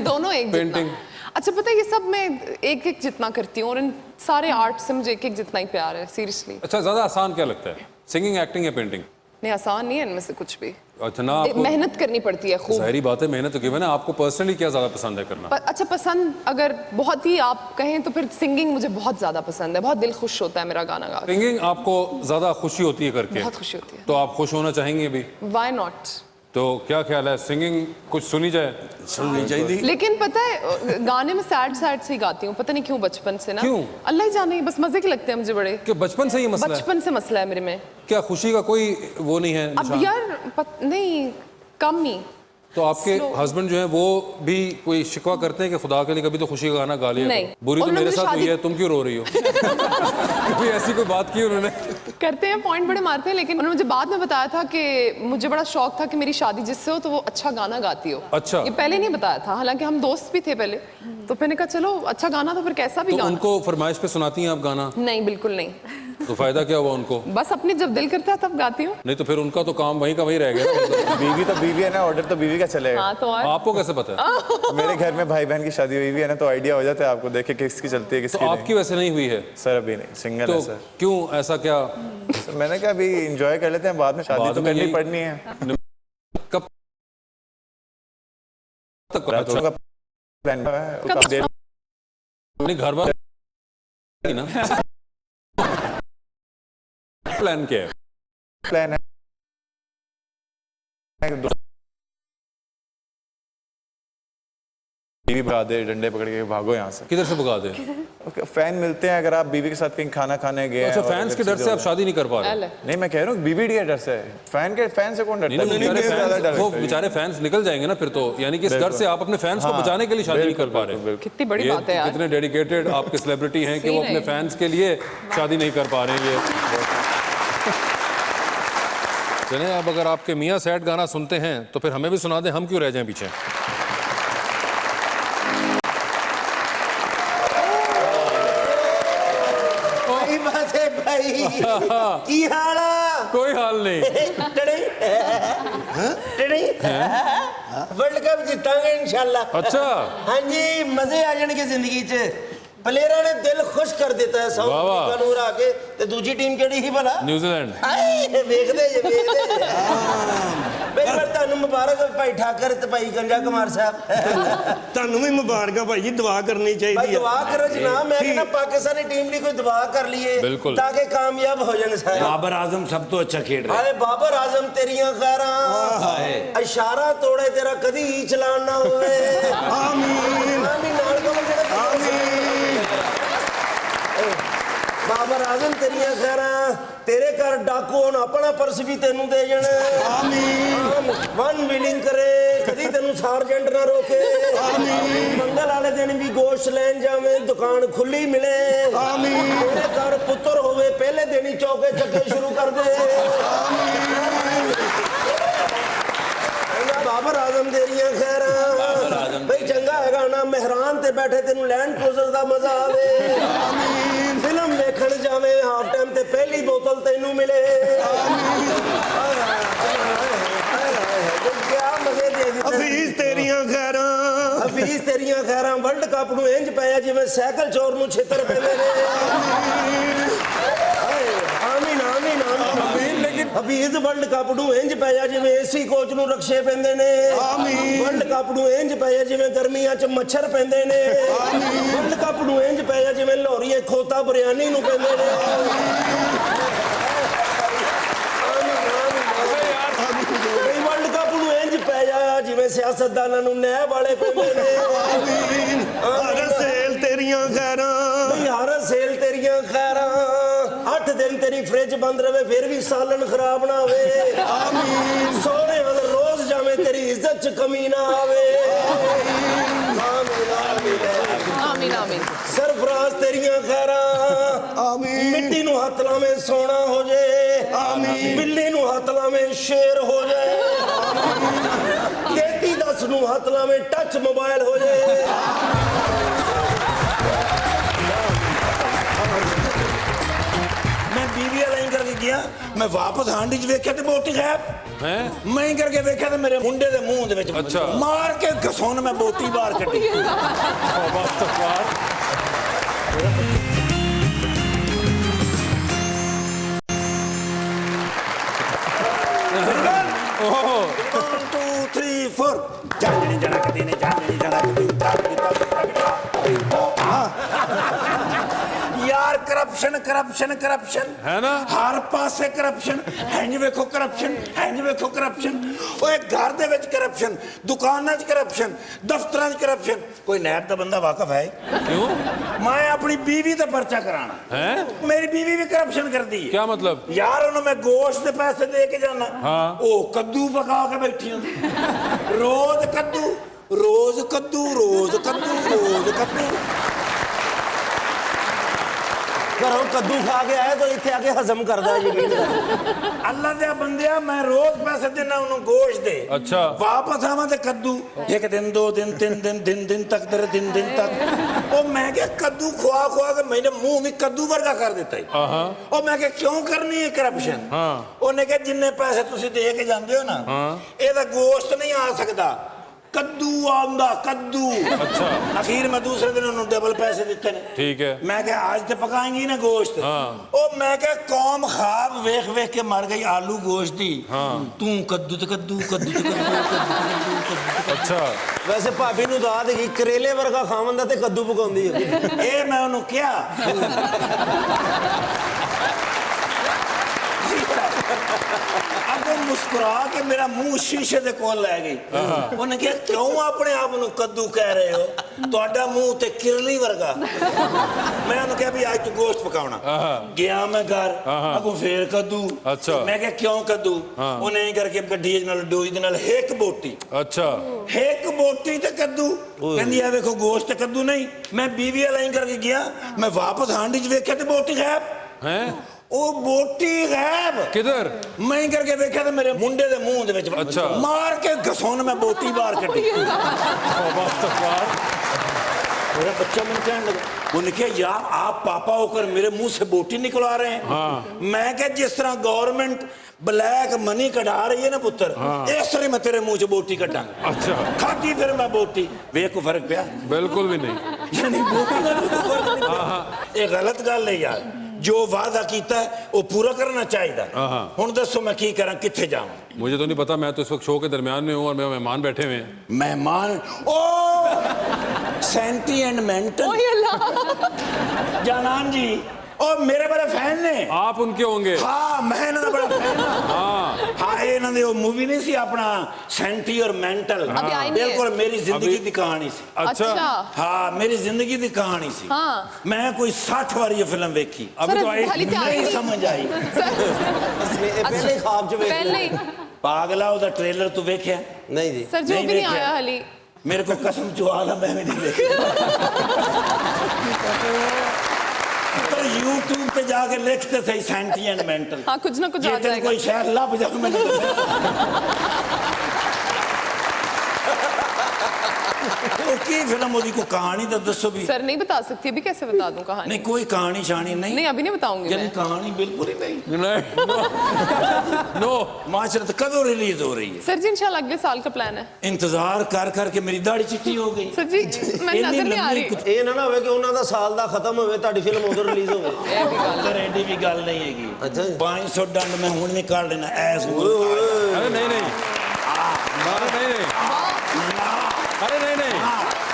E: दोनों एक
B: Painting।
E: जितना। अच्छा पता है, ये सब मैं एक एक जितना करती हूँ, और इन सारे आर्ट से मुझे एक एक जितना ही प्यार है, सीरियसली।
B: अच्छा, ज़्यादा आसान क्या लगता है, सिंगिंग, एक्टिंग या पेंटिंग?
E: नहीं, आसान नहीं है इनमें से कुछ भी।
B: अच्छा ना, आपको
E: मेहनत करनी पड़ती है खूब।
B: जाहिर बात है, मेहनत तो की मैंने। आपको पर्सनली क्या ज़्यादा पसंद है करना?
E: अच्छा, पसंद अगर बहुत ही आप कहें तो फिर सिंगिंग मुझे बहुत ज़्यादा पसंद है। बहुत दिल खुश होता है मेरा गाना गा के।
B: सिंगिंग आपको ज़्यादा खुशी होती है करके?
E: बहुत खुशी होती है।
B: तो आप खुश होना चाहेंगे अभी?
E: Why not.
B: तो क्या ख्याल है, सिंगिंग कुछ सुनी जाए?
H: सुननी चाहिए।
E: लेकिन पता है, गाने में सैड सैड से ही गाती हूँ, पता नहीं क्यों, बचपन से ना।
B: क्यों?
E: अल्लाह ही जाने, बस मजे के लगते हैं मुझे बड़े।
B: कि बचपन से ही मसला है?
E: बचपन से मसला है मेरे में।
B: क्या खुशी का कोई वो नहीं है
E: अब
B: निशान?
E: यार नहीं, कम ही।
B: तो आपके हस्बैंड जो है वो भी कोई शिकवा करते हैं कि खुदा के लिए कभी तो खुशी का गाना गा लिया
E: नहीं।
B: करो? बुरी तो
E: उन्होंने
B: मेरे
E: मुझे
B: साथ हुई
E: शादी-
B: है, तुम क्यों रो रही हो? कोई ऐसी कोई बात की उन्होंने?
E: करते हैं, पॉइंट बड़े मारते हैं, लेकिन उन्होंने मुझे बाद में बताया था कि मुझे बड़ा शौक था कि मेरी शादी जिससे हो तो वो अच्छा गाना गाती हो।
B: अच्छा।
E: ये पहले नहीं बताया था, हालांकि हम दोस्त भी थे पहले, तो मैंने कहा चलो अच्छा गाना तो फिर कैसा भी
B: तो
E: गाना।
B: उनको फरमाइश पे सुनाती हैं आप गाना?
E: नहीं, बिल्कुल नहीं।
B: तो फायदा क्या हुआ उनको?
E: बस अपने जब दिल करता है तब गाती हूँ।
B: नहीं तो फिर उनका तो काम वहीं का वहीं रह गया ना, मतलब।
F: बीवी तो बीवी है ना, ऑर्डर तो बीवी का चलेगा।
E: हाँ, तो और
B: आपको कैसे पता है?
F: मेरे घर में भाई बहन की शादी हुई भी है ना, तो आइडिया हो जाता है आपको, देखे किसकी चलती है
B: तो
F: किसकी
B: आपकी वैसे नहीं हुई है?
F: नहीं। सर अभी नहीं, सिंगल
B: तो
F: है सर।
B: क्यों ऐसा क्या?
F: सर, मैंने कहा अभी एंजॉय कर लेते हैं, बाद में शादी
B: बाद
F: तो
B: में
F: करनी
B: यही-
F: पड़नी है।
B: कब तक?
F: रातों
B: अच्छा,
F: का प्लान है,
E: कब-
F: कब देर
B: नहीं घर बार ना प्लान क्या है?
F: प्लान है। बीवी भगा दे, डंडे पकड़ के भागो यहाँ से।
B: किधर से भगा दे?
F: फैन मिलते हैं अगर आप बीवी के साथ कहीं खाना खाने गए
B: अच्छा,
F: हैं और
B: फैंस के
F: अगर
B: डर से आप शादी नहीं कर पा रहे?
E: अल-
F: नहीं, मैं कह रहा हूँ बीवी के डर से। फैन से कौन डरता है?
B: नहीं,
F: बीवी से ज्यादा डर
B: वो
F: लगता है।
B: बेचारे फैंस निकल जाएंगे ना फिर तो, यानी कि इस डर से आप अपने फैंस को बचाने के लिए शादी नहीं कर पा रहे।
F: बिल्कुल।
E: कितनी बड़ी
B: ये
E: बात है यार।
B: कितने डेडिकेटेड आपके सेलिब्रिटी हैं कि वो
E: सीन
B: अपने
E: है।
B: फैंस के लिए शादी नहीं कर पा रहे हैं। ये चलें, अब अगर आपके मियाँ सैड गाना सुनते हैं तो फिर हमें भी सुना दें, हम क्यों रह जाएं पीछे।
G: भाई बात है भाई की हाल आ
B: कोई हाल नहीं।
G: वर्ल्ड कप जीतांगे इंशाल्लाह।
B: अच्छा,
G: हाँ जी, मजे आ जाएंगे जिंदगी च। प्लेयਰਾਂ ने दिल खुश कर ਦਿੱਤਾ ਹੈ ਸਾਊਥ
B: ਵਾਹ ਵਾਹ।
G: ਅਫਰੀਕਾ ਨੂੰ ਹਰਾ ਕੇ। ਤੇ ਦੂਜੀ ਟੀਮ ਕਿਹੜੀ ਸੀ ਭਲਾ?
B: न्यूजीलैंड।
G: ਆਏ ਵੇਖਦੇ ਜੇ ਵੇਖਦੇ ਜੇ। ਬਈ ਪਰ ਤੁਹਾਨੂੰ ਮੁਬਾਰਕ ਹੋਵੇ ਭਾਈ ਠਾਕਰ ਤੇ ਭਾਈ ਗੰਜਾ ਕੁਮਾਰ ਸਾਹਿਬ।
H: ਤੁਹਾਨੂੰ ਵੀ ਮੁਬਾਰਕਾਂ ਭਾਈ ਜੀ, ਦੁਆ ਕਰਨੀ
G: भाई
H: ਚਾਹੀਦੀ
G: दुआ
H: ਹੈ।
G: करो जनाब, मैं कहना पाकिस्तानी टीम लिए कोई दुआ कर लिए
B: बिल्कुल।
G: ताकि कामयाब हो जाए सारे।
D: बाबर आजम सब तो अच्छा खेल रहा
G: हाय बाबर आजम तेरियां खैरां, इशारा तोड़े तेरा कदी चलान ना होवे।
H: ਆਮੀਨ
G: आमीन नाल बोलो जेड़ा
H: ਆਮੀन।
G: बाबर आजम तेरियां खैरां, तेरे घर डाकू होन अपना पर्स भी तेनू दे जाण।
H: ਆਮੀਨ
G: वन विलिंग करे, कदी तेनू सार्जेंट ना रोके। मंगल वाले दिन भी गोश्त लैन जावे, दुकान खुली मिले।
H: ਆਮੀਨ
G: तेरे घर पुत्र होवे, पहले दिन ही चौके चक्के शुरू कर दे। बाबर आजम तेरियां खैरां, भाई चंगा है गाना, मेहरान ते बैठे तेनू लैंड क्रूजर दा मजा आवे। फिल्म देखण जावे, हाफ टाइम ते पहली बोतल तेनू मिले। क्या मजे दे दिते।
H: ਹਫੀਜ਼ ਤੇਰੀਆਂ ਖੈਰਾਂ।
G: ਹਫੀਜ਼ ਤੇਰੀਆਂ ਖੈਰਾਂ, ਵਰਲਡ ਕੱਪ ਨੂੰ ਇੰਜ ਪਾਇਆ ਜਿਵੇਂ ਸਾਈਕਲ ਚੋਰ ਨੂੰ ਛਿੱਤਰ ਪੈਂਦੇ ਨੇ। ਆਮੀਨ ਆਮੀਨ ਆਮੀਨ। ਲੇਕਿਨ ਹਫੀਜ਼ ਵਰਲਡ ਕੱਪ ਨੂੰ ਇੰਜ ਪਾਇਆ ਜਿਵੇਂ ਏਸੀ ਕੋਚ ਨੂੰ ਰਕਸ਼ੇ ਪੈਂਦੇ ਨੇ।
H: ਆਮੀਨ।
G: ਵਰਲਡ ਕੱਪ ਨੂੰ ਇੰਜ ਪਾਇਆ ਜਿਵੇਂ ਗਰਮੀਆਂ 'ਚ ਮੱਛਰ ਪੈਂਦੇ ਨੇ। ਵਰਲਡ ਕੱਪ ਨੂੰ ਇੰਜ ਪਾਇਆ ਜਿਵੇਂ ਲੋਰੀਏ ਖੋਤਾ ਬਰਿਆਨੀ ਨੂੰ ਪੈਂਦੇ ਨੇ। ਵਰਲਡ ਕੱਪ ਨੂੰ ਇੰਜ ਪਾਇਆ ਜਿਵੇਂ ਸਿਆਸਤਦਾਨਾਂ ਨੂੰ ਨਹਿ ਵਾਲੇ ਪੈਂਦੇ ਨੇ।
H: ਆਮੀਨ ਹਰ ਸੇਲ ਤੇਰੀਆਂ ਖੈਰਾਂ।
G: ਯਾਰ ਸੇਲ ਤੇਰੀਆਂ ਖੈਰਾਂ, 8 ਦਿਨ ਤੇਰੀ ਫ੍ਰਿਜ ਬੰਦ ਰਵੇ ਫਿਰ ਵੀ ਸਾਲਨ ਖਰਾਬ ਨਾ ਹੋਵੇ। ਆਮੀਨ। ਸੋਹਣਿਆਂ ਦਾ ਰੋਜ਼ ਜਾਵੇਂ, ਤੇਰੀ ਇੱਜ਼ਤ 'ਚ ਕਮੀ ਨਾ ਆਵੇ। ਆਮੀਨ ਆਮੀਨ
E: आमीन आमीन।
G: ਸਰਫਰਾਜ਼ ਤੇਰੀਆਂ ਖੈਰਾਂ।
H: ਆਮੀਨ
G: ਮਿੱਟੀ ਨੂੰ ਹੱਥ ਲਾਵੇਂ ਸੋਨਾ ਹੋ ਜੇ।
H: ਆਮੀਨ।
G: ਬਿੱਲੀ ਨੂੰ ਹੱਥ ਲਾਵੇਂ ਸ਼ੇਰ ਹੋ ਜਾਏ। 3310 ਨੂੰ ਹੱਥ ਲਾਵੇਂ ਟੱਚ ਮੋਬਾਈਲ ਹੋ ਜਾਏ। मैं बीवी वाला ही करके गया, मैं वापस हांडी च वेख्या ते बोटी गायब।
B: हैं?
G: मैं ही करके वेख्या ते मेरे मुंडे दे मुंह दे विच
B: अच्छा।
G: मार के घसोन मैं बोटी बाहर कड्डी।
B: ओह,
G: 1 2 3 4 जानी जड़कदी ने जानी जड़कदी यार करप्शन करप्शन करप्शन
B: है ना?
G: हर पासे करप्शन। हैंज वेखो करप्शन, हैंज वेखो करप्शन। ओए घर दे विच करप्शन, दुकानां च करप्शन, दफ्तरां च करप्शन। कोई नैब दा बंदा वाकफ है?
B: क्यों?
G: मैं अपनी बीवी दा पर्चा कराना।
B: हैं?
G: मेरी बीवी भी करप्शन करदी है।
B: क्या मतलब?
G: यार उन्हें मैं गोश्त दे पैसे दे के जाना,
B: हाँ।
G: ओ कद्दू पका के बैठी होंदी।
D: रोज कद्दू रोज कद्दू रोज कद्दू रोज कद्दू
G: घरों कद्दू खा के आए तो इतने आके हजम करता है यकीन कर।
D: अल्लाह दे बंदिया मैं रोज पैसे देना उन्होंने गोश्त दे
B: अच्छा।
D: वापस आवा ते कद्दू एक दिन 2 दिन 3 दिन दिन तक तेरे दिन तक ओ मैं क्या कद्दू खुआ के मैंने मुंह में कद्दू वर्गा कर देता है ओ मैं क्या क्यों करनी है करप्शन उन्हें कहा जिन्ने पैसे तुसी दे के जांदे हो ना एदा गोश्त नहीं आ सकता कद्दू आंदा कद्दू
B: अच्छा।
D: आखिर में दूसरे दिन उन्होंने डबल पैसे देते ने
B: ठीक है।
D: मैं क्या आज तो पकाएंगी ना गोश्त ओ मैं क्या कौम खाब वेख वेख के मर गई आलू गोश्त दी तू कद्दू ते कद्दू कद्दू ते कद्दू
B: अच्छा।
G: वैसे भाभी ਨੂੰ ਦਾਦ ਹੈਗੀ ਕਰੇਲੇ ਵਰਗਾ ਖਾਵੰਦਾ ਤੇ ਕੱਦੂ ਪਕਾਉਂਦੀ ਹੈ
D: ਇਹ ਮੈਂ ਉਹਨੂੰ ਕਿਹਾ अब मुस्कुरा के मेरा मुंह शीशे दे कोल लै गई उन्हें कहा क्यों अपने आप नू कद्दू कह रहे हो तुहाडा मुंह ते किरली वर्गा मैं उन्हें कहा भी आज तू गोश्त पकाउणा गया मैं घर अगों फिर कद्दू
B: अच्छा।
D: मैं कहा क्यों कद्दू उन्हें करके गड्डी नाल डोई दे नाल एक बोटी
B: अच्छा।
D: एक बोटी ते कद्दू कहंदी आ देखो गोश्त ते कद्दू नहीं मैं बीवी लाइन करके गया मैं वापस हांडी च वेख्या ते बोटी गायब
B: हैं
D: ओ बोटी गायब
B: किधर
D: मैं करके देखा तो मेरे मुंडे दे मुंह दे विच
B: अच्छा।
D: मार के घसौन में बोटी बाहर कड्डी मेरा बच्चा मैंने कहने लगा उन्होंने कहा यार आप पापा होकर मेरे मुंह से बोटी निकलवा रहे हैं मैं क्या जिस तरह गवर्नमेंट ब्लैक मनी कढ़ा रही है ना पुत्र इस तरह मैं तेरे मुंह से बोटी कटांगा
B: अच्छा।
D: खाती फिर मैं बोटी वे को फर्क पिया
B: बिल्कुल भी नहीं
D: यानी बोटी का भी कोई फर्क नहीं पिया। ये गलत गल है यार जो वादा कीता है वो पूरा करना चाहिए हुण दसो मैं की करा किथे जाऊं
B: मुझे तो नहीं पता मैं तो इस वक्त शो के दरमियान में हूँ और मेरे मेहमान बैठे हुए हैं
D: मेहमान ओ सेंटी एंड मेंटल जानान जी और मेरे बड़े फैन ने
B: आप उनके होंगे
D: हाँ मैं इन्हां दा बड़ा फैन हाँ हाँ ये इन्हां दी वो मूवी नहीं सी अपना सेंटी और मेंटल
E: अभी आई नहीं है।
D: बिल्कुल मेरी जिंदगी दी कहानी सी
B: अच्छा।
D: हाँ मेरी जिंदगी दी कहानी सी
E: हाँ।
D: मैं कोई 60 बार ये फिल्म देखी
E: सर,
D: अभी तो आई
E: हाली ते आई
D: नहीं
E: नहीं।
D: समझ आई
G: ਇਹ ਪਹਿਲੇ ਖਾਬ ਚ ਵੇਖ
E: पहले ही
D: पागला ओदा ट्रेलर तू वेख्या
G: ਨਹੀਂ ਜੀ
E: सर जी वो
D: नहीं
E: भी नहीं
D: देखा।
E: आया हाली
D: मेरे को कसम चुहाला मैं भी नहीं देखा तो YouTube पे जाके लिखते सही सेंटी एंड मेंटल
E: हाँ कुछ ना कुछ आ
D: जे तेन
E: जाएगा
D: कोई शहर लभ जा मैंने तो की फिल्म ओदी को कहानी तो दसो भी
E: सर नहीं बता सकती अभी कैसे बता दूं कहानी
D: नहीं कोई कहानी शानी नहीं
E: नहीं अभी नहीं बताऊंगी
D: यानी
E: मैं
D: कहानी बिल्कुल ही नहीं
B: नहीं नो
D: माशरत कब रिलीज हो रही है
E: सर जी इंशाल्लाह अगले साल का प्लान है
D: इंतजार कर कर के मेरी दाढ़ी चिट्टी हो गई
E: सर जी मैं
D: इतनी
E: नजर नहीं आ
D: लंबी
E: रही
G: ਇਹ ਨਾ ਹੋਵੇ ਕਿ ਉਹਨਾਂ ਦਾ ਸਾਲ ਦਾ ਖਤਮ ਹੋਵੇ ਤੁਹਾਡੀ ਫਿਲਮ ਉਦੋਂ ਰਿਲੀਜ਼ ਹੋਵੇ
E: ये भी गल
D: अंदर एडी भी गल नहीं हैगी
G: अच्छा जी।
D: 500 डंड में हुण नहीं काट लेना ऐस
B: अरे नहीं नहीं अरे नहीं नहीं अरे नहीं नहीं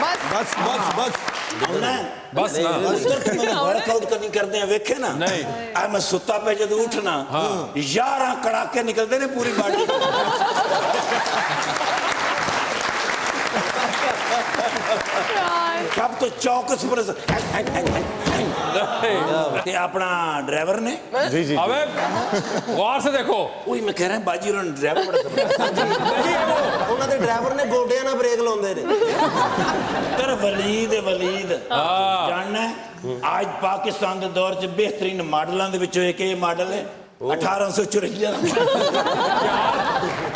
E: बस
H: बस बस बस
B: बस ना
D: वर्कआउट करनी करते हैं वेखे ना
B: नहीं।
D: आ मैं सुता पे जब उठना 11 कड़ाके निकलते ने पूरी बॉडी सब तो चौकस पर ये अपना ड्राइवर ने
F: जी जी
B: अबे गौर से देखो
D: वही मैं कह रहा हूँ बाजी उन्होंने ड्राइवर बड़ा जबरदस्त
G: ਉਹਨਾਂ ਦੇ ਡਰਾਈਵਰ ਨੇ ਗੋਡਿਆਂ ਨਾਲ ਬ੍ਰੇਕ ਲਾਉਂਦੇ ਨੇ
D: तेरा वलीद है वलीद जानना है आज पाकिस्तान के दौर च बेहतरीन मॉडलों के विचों एक ये मॉडल है 1854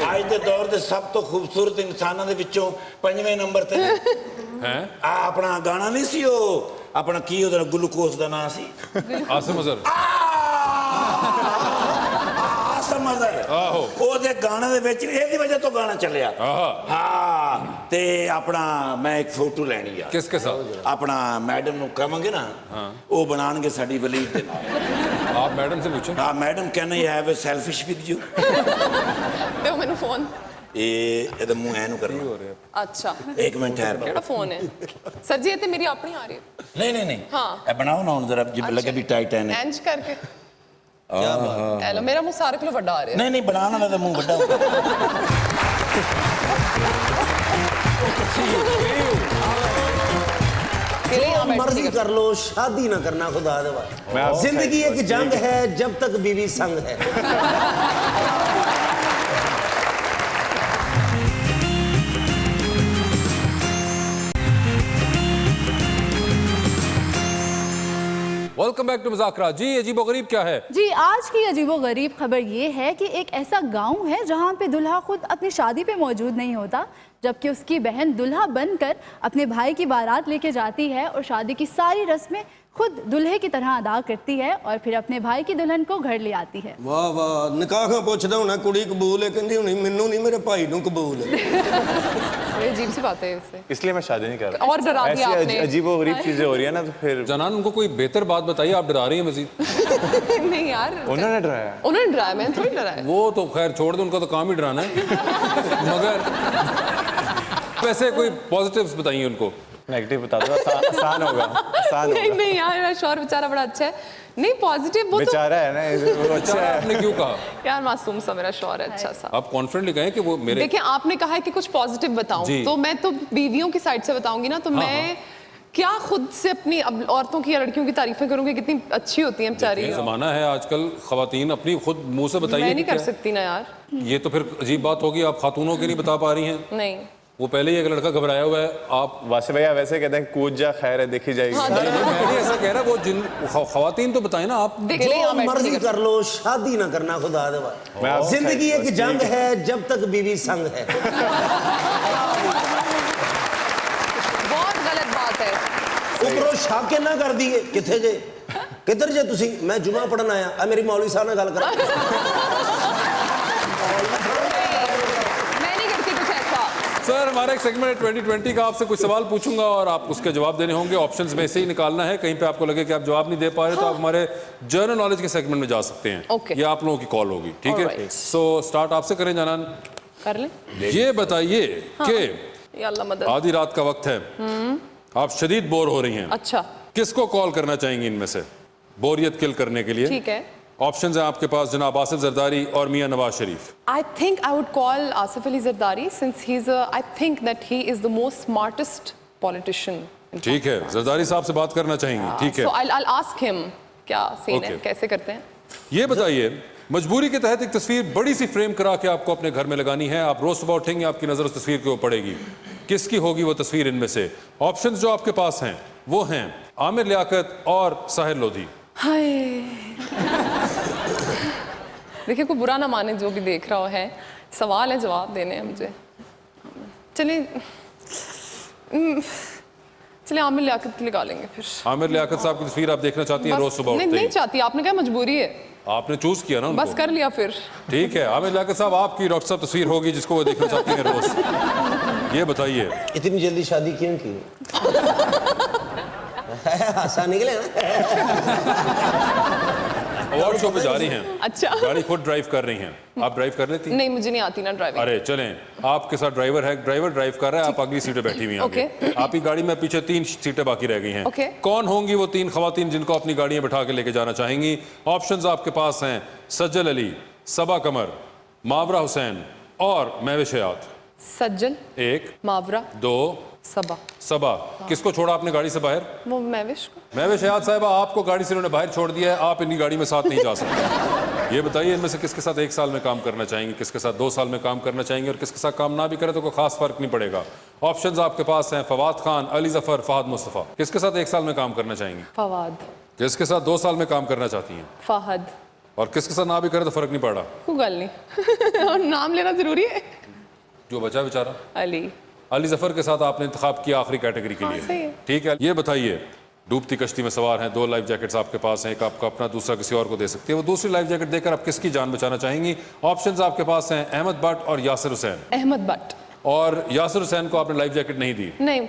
D: आज के दौर के सब तो खूबसूरत इंसानों के विचों 5वें नंबर ते ने।
B: हैं
D: आ अपना गाना नहीं सी वो अपना की उधर ग्लूकोज का नाम सी
B: आसिम अजहर
D: समझर
B: आहो।
D: ਉਹਦੇ ਗਾਣੇ ਦੇ ਵਿੱਚ ਇਹਦੀ ਵਜ੍ਹਾ ਤੋਂ ਗਾਣਾ ਚੱਲਿਆ
B: ਆਹਾ।
D: ਹਾਂ ਤੇ ਆਪਣਾ ਮੈਂ ਇੱਕ ਫੋਟੋ ਲੈਣੀ ਆ
B: किसके साथ
D: ਆਪਣਾ ਮੈਡਮ ਨੂੰ ਕਹਾਂਗੇ ਨਾ ਉਹ ਬਣਾਣਗੇ ਸਾਡੀ ਵਲੀਦ ਦੇ ਨਾਲ
B: आप मैडम से पूछो
D: ਹਾਂ madam can I have a selfish with you
E: दो मैंने फोन
D: ਇਹਦਾ ਮੂੰਹ ਐ ਨੂੰ ਕਰਨਾ
E: अच्छा
D: ਇੱਕ ਮਿੰਟ ਠਹਿਰ
E: केड़ा फोन है सर जी ये तो मेरी अपनी आ रही है
D: ਨਹੀਂ ਨਹੀਂ ਨਹੀਂ
E: ਹਾਂ।
D: ਇਹ ਬਣਾਓ ਨਾ ਹੁਣ ਜ਼ਰਾ ਜਿਵੇਂ ਲੱਗੇ ਵੀ ਟਾਈਟ ਹੈ ਨੇ
E: इंज करके हेलो मेरा मुंह सारे किलो बड़ा आ रहा है
D: ਨਹੀਂ ਨਹੀਂ ਬਣਾਉਣ ਵਾਲਾ ਤਾਂ ਮੂੰਹ ਵੱਡਾ ਹੁੰਦਾ
E: के लिए यहाँ बैठ
G: मर्जी
E: के
G: कर लो शादी ना करना खुदा दे वास्ते जिंदगी एक जंग है जब तक बीवी संग है
B: वेलकम बैक टू मुज़ाकरा। जी अजीबोगरीब क्या है?
J: जी आज की अजीबोगरीब खबर ये है कि एक ऐसा गांव है जहां पे दुल्हा खुद अपनी शादी पे मौजूद नहीं होता, जबकि उसकी बहन दुल्हा बनकर अपने भाई की बारात लेके जाती है और शादी की सारी रस्में खुद दुल्हे की तरह अदा करती है और फिर अपने भाई की दुल्हन को घर ले आती है।
H: वाह वाह, निकाह का पुछदा होना कुड़ी कबूल है, कहंदी होनी मैनू नहीं मेरे भाई नू कबूल है।
E: ये अजीब सी बात है इससे।
F: इसलिए मैं शादी नहीं कर रहा।
E: और डरा दिया आपने।
F: अजीब और गरीब चीजें हो रही है ना, तो फिर
B: जनान उनको कोई बेहतर बात बताइए, आप डरा रही हैं मजीद।
E: नहीं यार,
F: उन्होंने डराया।
E: उन्होंने डराया, मैंने थोड़ी डराया।
B: वो तो खैर छोड़ दो, उनका तो काम ही डराना है। मगर वैसे कोई पॉजिटिव्स बताइए उनको।
F: नेगेटिव बता दो, आसान होगा, आसान
E: नहीं
F: होगा।
E: नहीं यार, मेरा शौहर बेचारा बड़ा अच्छा है। नहीं पॉजिटिव वो तो
F: बेचारा है ना, वो अच्छा है।
B: आपने क्यों कहा?
E: यार मासूम सा मेरा शौहर है, अच्छा सा।
B: आप कॉन्फिडेंटली कहें कि वो मेरे।
E: देखिए आपने कहा है कि कुछ पॉजिटिव बताऊं,
B: जी।
E: तो मैं तो बीवियों की साइड से बताऊंगी ना, तो मैं क्या खुद से अपनी औरतों की या लड़कियों की तारीफें करूंगी, कितनी अच्छी होती हैं बेचारी।
B: ये जमाना है आजकल, खवातीन अपनी खुद मुंह से बताइए।
E: मैं नहीं कर सकती ना यार।
B: ये तो फिर अजीब बात होगी, आप खातूनों की नहीं बता पा रही हैं।
E: नहीं,
B: वो पहले ही एक लड़का घबराया हुआ है, आप
F: वासे भैया वैसे कहते हैं कूद जा खैर है देखी जाएगी।
B: मैं नहीं ऐसा कह रहा, वो जिन खवातीन तो बताए ना आप।
E: देख ले
G: जो मर्जी कर लो, शादी ना करना खुदा दे भाई। जिंदगी एक जंग है, जब तक बीवी संग है।
E: बहुत गलत बात है।
G: उपरों शाके ना कर दिए किथे जे किधर जे तुसी, मैं जुमा पढ़न आया, आ मेरी मौलवी साहब ने गल कर।
B: सर हमारा एक सेगमेंट 2020 का, आपसे कुछ सवाल पूछूंगा और आप उसके जवाब देने होंगे। ऑप्शंस में से ही निकालना है, कहीं पे आपको लगे कि आप जवाब नहीं दे पा रहे तो आप हमारे जनरल नॉलेज के सेगमेंट में जा सकते हैं।
E: Okay.
B: ये आप लोगों की कॉल होगी, ठीक है? सो स्टार्ट आपसे करें जनान।
E: कर ले।
B: ये बताइए कि
E: या अल्लाह मदद।
B: आधी रात का वक्त है, आप शदीद बोर हो रही हैं,
E: अच्छा
B: किसको कॉल करना चाहेंगी इनमें से बोरियत किल करने के लिए?
E: ठीक है।
B: ऑप्शंस हैं आपके पास, जनाब आसिफ जरदारी और मियां Nawaz Sharif.
E: I think I would call Asif Ali Zardari since I think that he is the most smartest politician.
B: ठीक है, जरदारी साहब से बात करना चाहेंगी, ठीक है?
E: So I'll ask him क्या सीन है,
B: Okay.
E: कैसे करते हैं।
B: ये बताइए, मजबूरी के तहत एक तस्वीर बड़ी सी फ्रेम करा के आपको अपने घर में लगानी है, आप रोज सुबह उठेंगे, आपकी नजर उस तस्वीर के ऊपर पड़ेगी, किसकी होगी वो तस्वीर इनमें से? ऑप्शंस जो आपके पास हैं वो हैं आमिर लियाकत और साहिर लोधी।
E: हाय देखिए, कोई बुरा ना माने जो भी देख रहा है, सवाल है, जवाब देने हैं मुझे। चलिए आमिर लियाकत के लगा लेंगे फिर।
B: आमिर लियाकत साहब की तस्वीर आप देखना चाहती हैं रोज सुबह उठते
E: नहीं
B: ही?
E: चाहती, आपने कहा मजबूरी है,
B: आपने चूज किया ना उनको।
E: बस कर लिया फिर।
B: ठीक है, आमिर लियाकत साहब आपकी डॉक्टर साहब तस्वीर होगी जिसको वो देखना चाहती हैं रोज। ये बताइए,
G: इतनी जल्दी शादी क्यों की? हंसा निकले ना।
B: अवार्ड शो पे जा रही हैं,
E: अच्छा
B: गाड़ी खुद ड्राइव कर रही हैं, आप ड्राइव कर लेती?
E: नहीं, मुझे नहीं आती ना ड्राइविंग।
B: अरे चलें, आपके साथ ड्राइवर है, ड्राइवर ड्राइव कर रहा है, आप अगली सीटें बैठी हुई हैं आगे।
E: Okay.
B: आपकी गाड़ी में पीछे 3 सीटें बाकी रह गई हैं।
E: Okay.
B: कौन होंगी वो 3 खवातीन जिनको अपनी गाड़ियां बैठा के लेके जाना चाहेंगी? ऑप्शंस आपके पास हैं सज्जल अली, सबा कमर, मावरा हुसैन और महविश हयात।
E: सज्जल,
B: 1
E: मावरा,
B: 2
E: सबा।
B: सबा। किसको छोड़ा आपने गाड़ी से बाहर?
E: वो महविश को।
B: महविश हयात साहिबा, आपको गाड़ी से उन्होंने बाहर छोड़ दिया है, आप इनकी गाड़ी में साथ नहीं जा सकते। ये बताइए इनमें से किसके साथ 1 साल में काम करना चाहेंगे, किसके साथ 2 साल में काम करना चाहेंगे और किसके साथ काम ना भी करें तो कोई खास फर्क नहीं पड़ेगा। ऑप्शंस आपके पास हैं फवाद खान, अली जफर, फहद मुस्तफ़ा। किसके साथ 1 साल में काम करना चाहेंगी?
E: फवाद।
B: किसके साथ 2 साल में काम करना चाहती हैं?
E: फहद।
B: और किसके साथ ना भी करे तो फर्क नहीं पड़ा?
E: कोई गल नहीं। और नाम लेना जरूरी है।
B: जो बचा बेचारा
E: अली।
B: अली जफर के साथ आपने इंतखाब किया आखिरी कैटेगरी के
E: हाँ, सही
B: लिए,
E: है।
B: ठीक है? ये बताइए, डूबती कश्ती में सवार हैं, 2 लाइफ जैकेट्स आपके पास हैं, एक आपका अपना, दूसरा किसी और को दे सकती है। वो दूसरी लाइफ जैकेट देकर आप किसकी जान बचाना चाहेंगी? ऑप्शंस आपके पास हैं अहमद भट्ट और यासिर हुसैन।
E: अहमद भट्ट।
B: और यासिर हुसैन को आपने लाइफ जैकेट नहीं दी?
E: नहीं।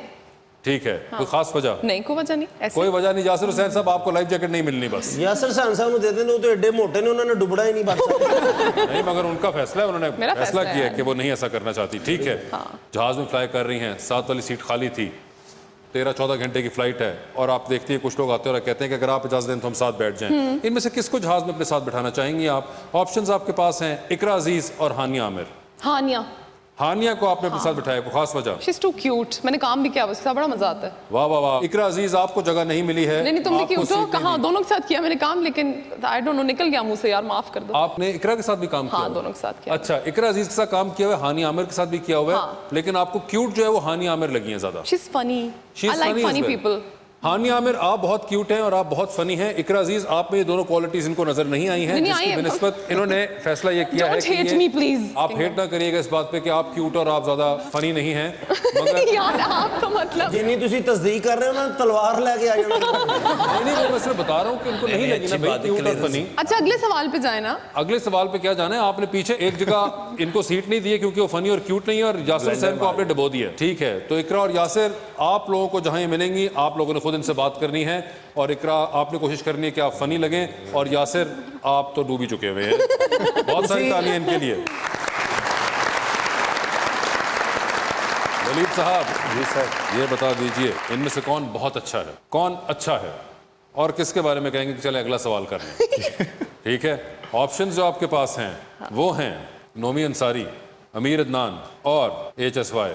B: ठीक है, कोई खास वजह?
E: नहीं, कोई वजह नहीं, ऐसे।
B: कोई वजह नहीं। यासिर हुसैन साहब, आपको लाइफ जैकेट नहीं मिलनी बस।
G: यासिर साहब दे देते, तो एडे मोटे ने, उन्होंने डुबड़ा ही नहीं बच सकते।
B: नहीं, मगर उनका फैसला है, उन्होंने
E: मेरा
B: फैसला
E: फैसला
B: किया
E: है।
B: कि वो नहीं ऐसा करना चाहती। ठीक है, जहाज में फ्लाई कर रही हैं, 7 वाली सीट खाली थी, 13-14 घंटे की फ्लाइट है और आप देखती है कुछ लोग आते हैं और कहते हैं कि अगर आप इजाजत दें तो हम साथ बैठ जाएं। इनमें से किसको जहाज में अपने साथ बिठाना चाहेंगी आप? ऑप्शंस आपके पास हैं इकरा अजीज और हानिया आमिर।
E: हानिया।
B: हानिया को आपने अपने साथ बिठाया, कोई खास वजह?
E: She's too cute, मैंने काम भी किया, उसके साथ बड़ा मजा आता है।
B: वाह वाह वाह। इकरा अजीज, आपको जगह नहीं मिली है।
E: नहीं, तुमने
B: आपको
E: क्यों तो
B: सीट नहीं
E: कहा,
B: दी।
E: दोनों के साथ किया मैंने काम, लेकिन आई डोंट नो, निकल गया मुंह से यार, माफ कर दो।
B: आपने इकरा के साथ भी काम किया?
E: हाँ, दोनों के साथ किया।
B: अच्छा, इकरा अजीज के साथ काम किया हुआ है, हानिया आमिर के साथ भी किया हुआ है,
E: हाँ।
B: लेकिन आपको क्यूट जो है वो हानिया आमिर लगी है ज्यादा।
E: She's funny.
B: She's
E: I like
B: funny as
E: funny
B: well.
E: people.
B: हानिया आमिर, आप बहुत क्यूट हैं और आप बहुत फनी हैं। इकरा अजीज, आप में ये दोनों क्वालिटीज इनको नजर नहीं आई हैं,
E: नहीं आई
B: जिसकी
E: है।
B: बनिस्बत इन्होंने फैसला ये किया है
E: Don't
B: कि
E: hate
B: ये-
E: me, please.
B: आप हेट ना करिएगा इस बात पे कि आप क्यूट और आप ज्यादा फनी नहीं हैं, मगर
E: यार आपका मतलब
G: जिन्नी तुसी तस्दीक कर रहे हो ना, तलवार लेके आ जाना।
B: नहीं, वो मैं सिर्फ बता रहा हूँ कि उनको नहीं लगी ना भाई क्यूट और फनी।
E: अच्छा अगले सवाल पे जाए ना।
B: अगले सवाल पे क्या जाना है, आपने पीछे एक जगह इनको सीट नहीं दी है क्योंकि वो फनी और क्यूट नहीं है, और यासिर हुसैन को आपने डबो दिया है। ठीक है, तो इकरा और यासिर, आप लोगों को जहां ये मिलेंगी आप लोगों ने खुद इनसे बात करनी है, और इकरा आपने कोशिश करनी है कि आप फनी लगें, और यासिर आप तो डूब ही चुके हुए हैं। बहुत सारी तालियां इनके लिए। वलीद साहब,
F: जी सर।
B: ये बता दीजिए इनमें से कौन बहुत अच्छा है, कौन अच्छा है, और किसके बारे में कहेंगे कि चले अगला सवाल कर लें। ठीक है, ऑप्शंस जो आपके पास हैं वो हैं नोमी अंसारी, अमीर अदनान और HSY।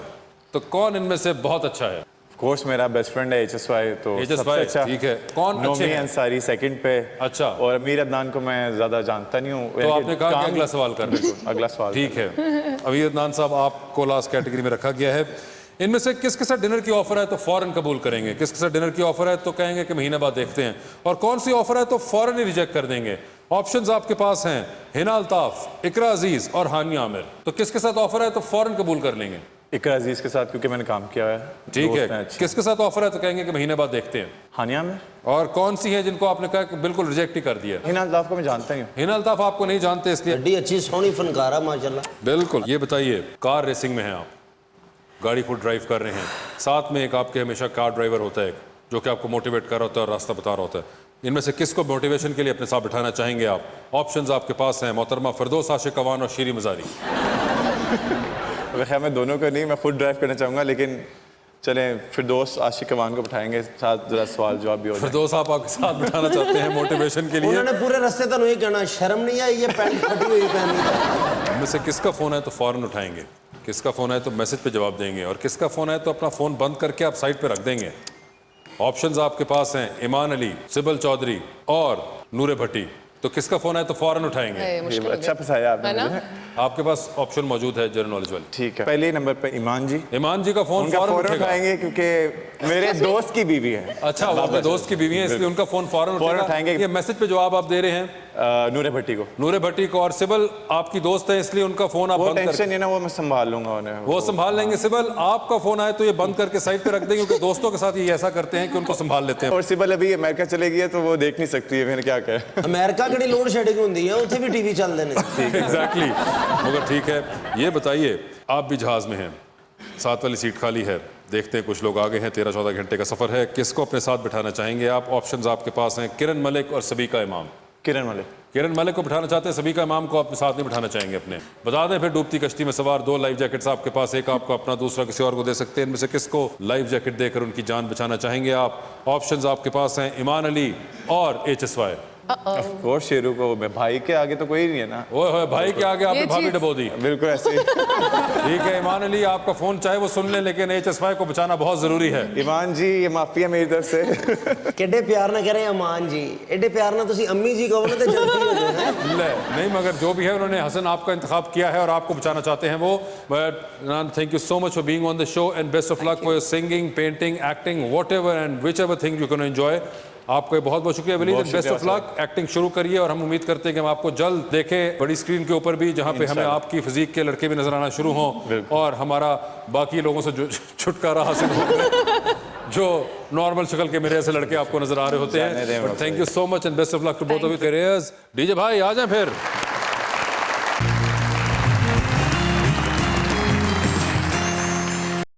B: तो कौन इनमें से बहुत अच्छा है?
F: कोर्स मेरा बेस्ट फ्रेंड है HSY, तो
B: HSY,
F: सबसे अच्छा
B: ठीक है। कौन अच्छे
F: नोमी
B: हैं?
F: अंसारी सेकंड पे।
B: अच्छा।
F: और अमीर अदनान को मैं ज्यादा जानता नहीं हूँ।
B: तो आपने कहा कि अगला सवाल कर लें।
F: अगला सवाल।
B: ठीक है, अमीर अदनान साहब आपको लास्ट कैटेगरी में रखा गया है। इनमें से किसके साथ डिनर की ऑफर है तो फौरन कबूल करेंगे, किसके साथ डिनर की ऑफर है तो कहेंगे कि महीने बाद देखते हैं, और कौन सी ऑफर है तो फौरन ही रिजेक्ट कर देंगे। ऑप्शंस आपके पास हैं हिना अल्ताफ, इकरा अजीज और हानिया आमिर। तो किसके साथ ऑफर है तो फौरन कबूल कर लेंगे?
F: इकरा अजीज के साथ, क्योंकि मैंने काम किया है।
B: ठीक
F: दोस्त हैं
B: है,
F: अच्छे।
B: किसके साथ ऑफर है तो कहेंगे कि महीने बाद देखते हैं।
F: हानिया में।
B: और कौन सी है जिनको आपने कहा कि बिल्कुल रिजेक्ट ही कर दिया?
F: हिना अल्ताफ को मैं जानता ही हूँ।
B: हिना अल्ताफ आपको नहीं जानते इसलिए।
G: बड़ी अच्छी सोहनी फनकारा माशाल्लाह।
B: बिल्कुल। ये बताइए, कार रेसिंग में हैं आप, गाड़ी खुद ड्राइव कर रहे हैं, साथ में एक आपके हमेशा कार ड्राइवर होता है जो कि आपको मोटिवेट कर रहा होता है और रास्ता बता रहा होता है। इनमें से किसको मोटिवेशन के लिए अपने साथ बिठाना चाहेंगे आप? ऑप्शंस आपके पास हैं मोहतरमा फिरदौस आशिक अवान और शीरी मजारी।
F: वैसे मैं दोनों को नहीं, मैं खुद ड्राइव करना चाहूँगा, लेकिन चलें फिरदौस आशिक अवान को बिठाएंगे साथ, जरा सवाल जवाब भी हो जाए।
B: फिरदौस आप आपके साथ बिठाना चाहते हैं मोटिवेशन के लिए?
G: उन्होंने पूरे रास्ते तो नहीं कहना, शर्म नहीं आई ये पैंट फटी हुई पहनी है।
B: इनमें से किसका फ़ोन है तो फ़ौरन उठाएंगे, किसका फ़ोन है तो मैसेज पे जवाब देंगे, और किसका फ़ोन है तो अपना फ़ोन बंद करके आप साइड पे रख देंगे। ऑप्शंस आपके पास हैं ईमान अली, सिबल चौधरी और नूरे भट्टी। तो किसका फ़ोन है तो फ़ौरन उठाएंगे?
F: अच्छा फंसाया आपने
E: है ना?
F: मुझे।
B: आपके पास ऑप्शन मौजूद है जनरल नॉलेज वाली।
F: ठीक है, पहले नंबर पे ईमान जी।
B: ईमान जी का फ़ोन
F: उनका
B: फ़ौरन
F: फ़ौरन
B: उठेगा।
F: उठाएंगे क्योंकि मेरे दोस्त की बीवी है।
B: अच्छा, वो अपने दोस्त की बीवी है इसलिए उनका फ़ोन फ़ौरन
F: फ़ौरन
B: उठेगा।
F: उठाएंगे।
B: ये मैसेज पे जवाब आप दे रहे हैं
F: नूरे भट्टी को।
B: नूरे भट्टी को, और सिबल आपकी दोस्त है इसलिए उनका फ़ोन आप
F: वो
B: बंद
F: टेंशन
B: कर,
F: नहीं ना, वो मैं संभाल लूंगा उन्हें।
B: वो संभाल लेंगे। सिबल आपका फ़ोन आए तो ये बंद करके साइड पे रख देंगे, क्योंकि दोस्तों के साथ ये ऐसा करते हैं कि उनको संभाल लेते हैं।
F: और सिबल अभी अमेरिका चले गई है तो वो देख नहीं सकती है, मैंने क्या कहा।
G: अमेरिका की लोड शेडिंग होती है, उत्थे भी टीवी चलते हैं।
B: एग्जैक्टली। मगर ठीक है, ये बताइए, आप भी जहाज़ में हैं, साथ वाली सीट खाली है, देखते हैं कुछ लोग आगे हैं, 13-14 घंटे का सफ़र है, किसको अपने साथ बिठाना चाहेंगे आप? ऑप्शंस आपके पास हैं किरण मलिक और सबीका इमाम।
F: किरण मलिक।
B: किरण मलिक को बिठाना चाहते हैं, सबीका इमाम को अपने साथ नहीं बिठाना चाहेंगे अपने? बता दें फिर, डूबती कश्ती में सवार 2 लाइफ जैकेट्स आपके पास, एक आपको अपना, दूसरा किसी और को दे सकते हैं। इनमें से किसको लाइफ जैकेट देकर उनकी जान बचाना चाहेंगे आप? ऑप्शंस आपके पास हैं ईमान अली और HSY।
F: ऑफ कोर्स शेरू को, मैं भाई के आगे तो कोई नहीं है ना।
B: ओए होए, भाई के आगे आपने
E: ये
B: भाभी
E: चीज़-
B: डबो दी।
F: बिल्कुल ऐसे ही।
B: ठीक है ईमान अली, आपका फ़ोन चाहे वो सुन ले, लेकिन HSY को बचाना बहुत ज़रूरी है।
F: ईमान जी, ये माफी है मेरी तरफ से।
G: किड्डे प्यार ना करें अमान जी, एडे प्यार ना तुसी अम्मी जी कहो ना तो जल्दी हो जाए।
B: ले, नहीं, मगर जो भी है उन्होंने हसन आपका इंतखाब किया है और आपको बचाना चाहते हैं वो। But thank you so much for being on the show and best of luck for your singing, painting, acting, whatever and which ever thing you can enjoy. आपका बहुत बहुत शुक्रिया वलीद,
F: बहुत
B: बेस्ट ऑफ
F: शुक्रिया
B: लक। एक्टिंग शुरू करिए और हम उम्मीद करते हैं कि हम आपको जल्द देखें बड़ी स्क्रीन के ऊपर भी, जहां पे हमें आपकी फिजिक के लड़के भी नजर आना शुरू हों और हमारा बाकी लोगों से जो छुटकारा हासिल हो, जो नॉर्मल शक्ल के मेरे ऐसे लड़के आपको नजर आ रहे होते हैं। Thank you so much and best of luck to both of you careers. DJ भाई आ जाएं फिर।